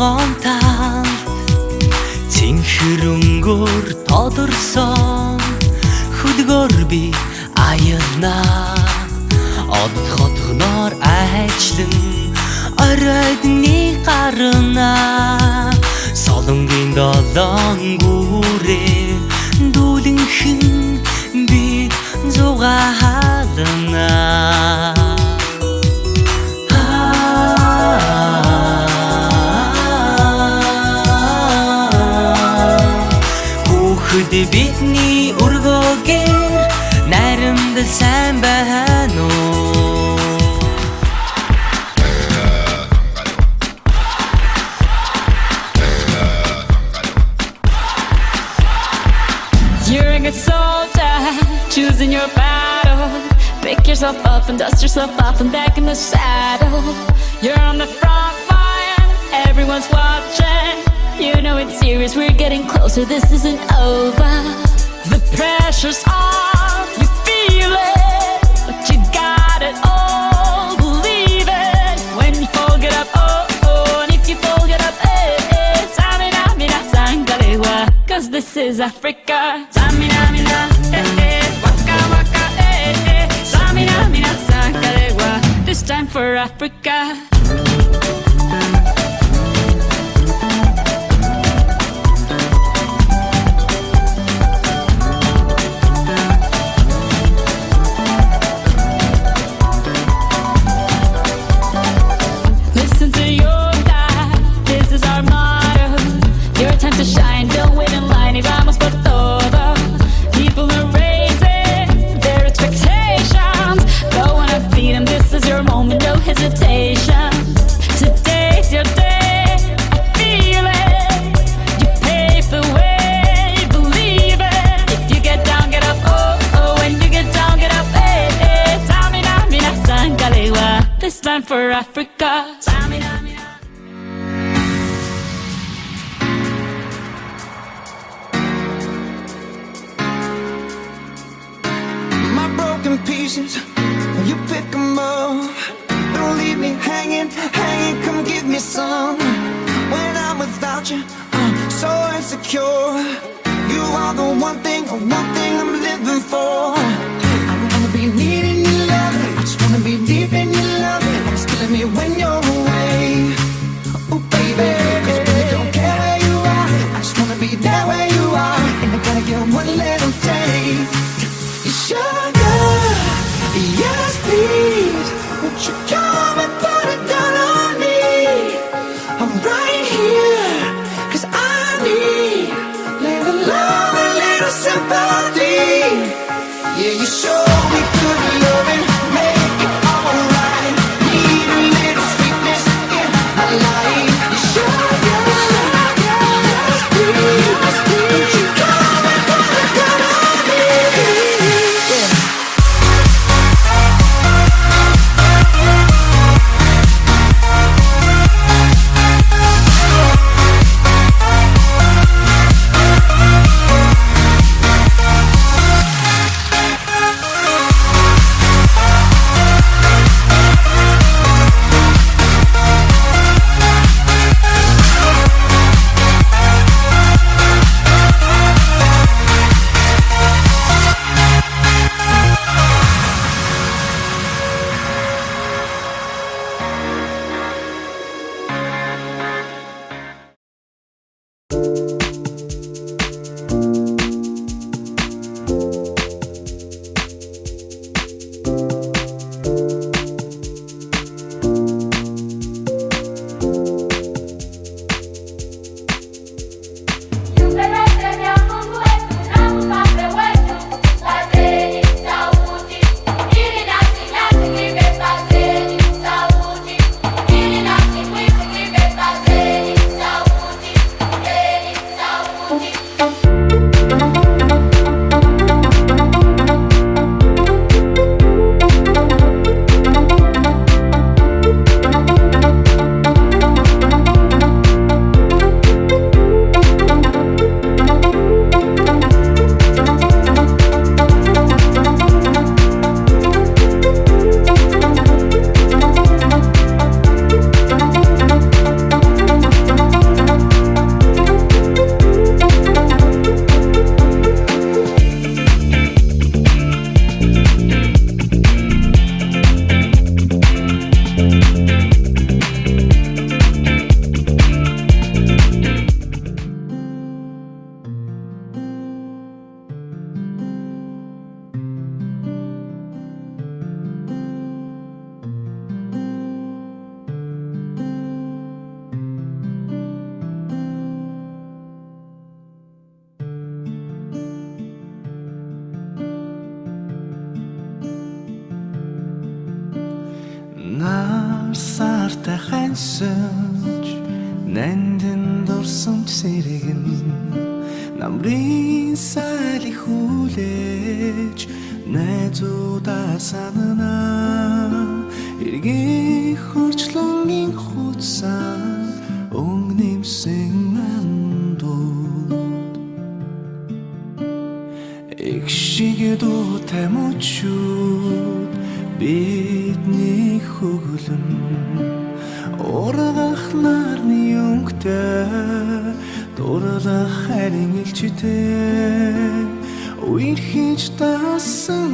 ногоон тал цэнхэр өнгөөр тодорсон хөдгөр би аялнаа од хотгоноор айчлан оройдны гарнаа солонгийн долоон гүүрээ дүүлэнхэн би зугаалнаа Хүүхэд бидний өргөөгөр наримдал сайн байна уу You're a good soldier, choosing your battle. Pick yourself up and dust yourself off and back in the saddle. You're on the front line, everyone's watching. You know it's serious, we're getting closer, this isn't over. The pressure's on, you feel it, but you got it all, believe it. When you fall, get up, oh, oh, and if you fall, get up, eh, eh. Samina, mina, sangalewa, cause this is Africa. Samina, mina, eh, eh, waka, waka, eh, eh. Samina, mina, sangalewa, this time for Africa. Listen to your God, this is our motto. Your time to shine, don't wait in line, y vamos por todo. People are raising their expectations. Go on and feed them, this is your moment, no hesitation. Today's your day, I feel it. You pave the way, believe it. If you get down, get up, oh, oh. When you get down, get up, eh, eh. Tamina, mina, sangalewa, this time for Africa. Tamina, mina. My broken pieces, you pick 'em up. Don't leave me hanging, hanging, come give me some. When I'm without you, I'm so insecure. You are the one thing I'm living for. I don't wanna be needing your love, I just wanna be deep in your love. And it's killing me when you're away. Oh baby, 'cause I really don't care where you are, I just wanna be there where you are. And I gotta get one little taste. You sugar, yes please. Won't you come and put it down on me? I'm right here, 'cause I need little love, a little sympathy. Yeah, you show me good loving, make it alright. Need a little sweetness in my life. You sugar, yes please. Won't you come and put it down on me? Yeah. өсөж нандин дурсамж сэргэн намрын сайлих хүлээж найзуудаа санана эргэх хурцлонгийн хуцсан өнгнэмсэн мандууд экшиг дуутай мөчүүд бидний хөглөн ургах нарны өнгөтэй дурлах харин илчтэй үерхэж таасан